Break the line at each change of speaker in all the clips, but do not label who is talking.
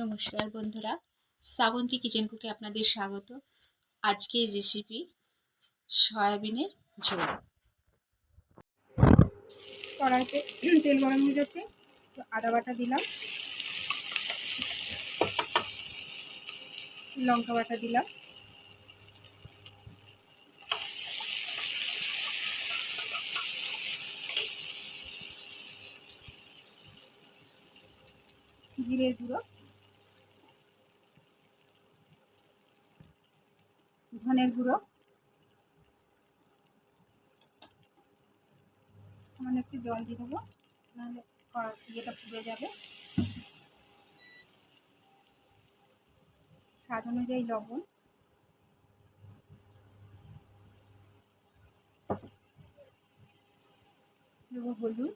নমস্কার বন্ধুরা, শ্রাবন্তী কিচেন কুকে আপনাদের স্বাগত। আজকের রেসিপি সয়াবিনের ঝোল।
কড়াইতে তেল গরম হয়ে গেছে, তো আদা বাটা দিলাম, লঙ্কা বাটা দিলাম, জিরের গুঁড়ো, ধনের গুঁড়ো, সামান্য একটু জল দিয়ে দেবো, নাহলে ইয়েটা পুড়ে যাবে। স্বাদ অনুযায়ী লবণ, দেবো হলুদ,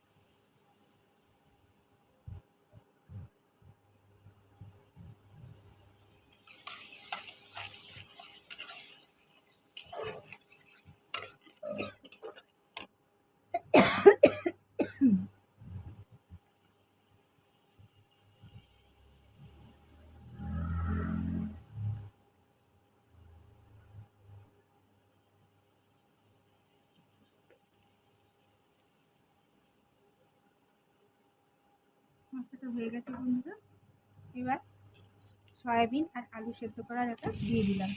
মশলাটা হয়ে গেছে বন্ধুরা। এবার সয়াবিন আর আলু সেদ্ধ করার একটা দিয়ে দিলাম।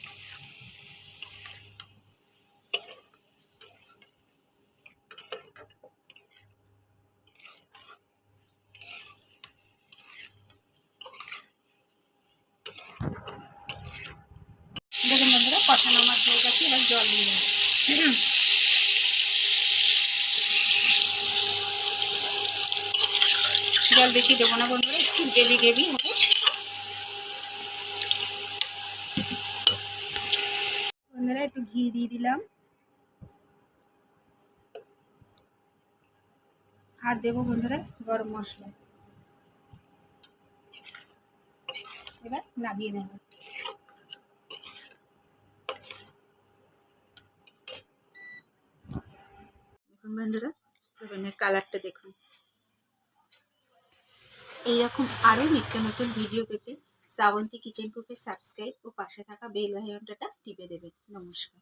দেখুন বন্ধুরা, কষানো আমার হয়ে গেছে, এবার জল দিয়ে দেবো। জল বেশি দেবো না বন্ধুরা, একটু গ্রেভি গ্রেভি হবে। বন্ধুরা একটু ঘি দিয়ে দিলাম, আর দেবো বন্ধুরা গরম মশলা। এবার নামিয়ে নেব।
বন্ধুরা, কালারটা দেখুন। এইরকম আরও নিত্য নতুন ভিডিও পেতে শ্রাবন্তী কিচেন কুকে সাবস্ক্রাইব ও পাশে থাকা বেল আইকনটা টিপে দেবেন। নমস্কার।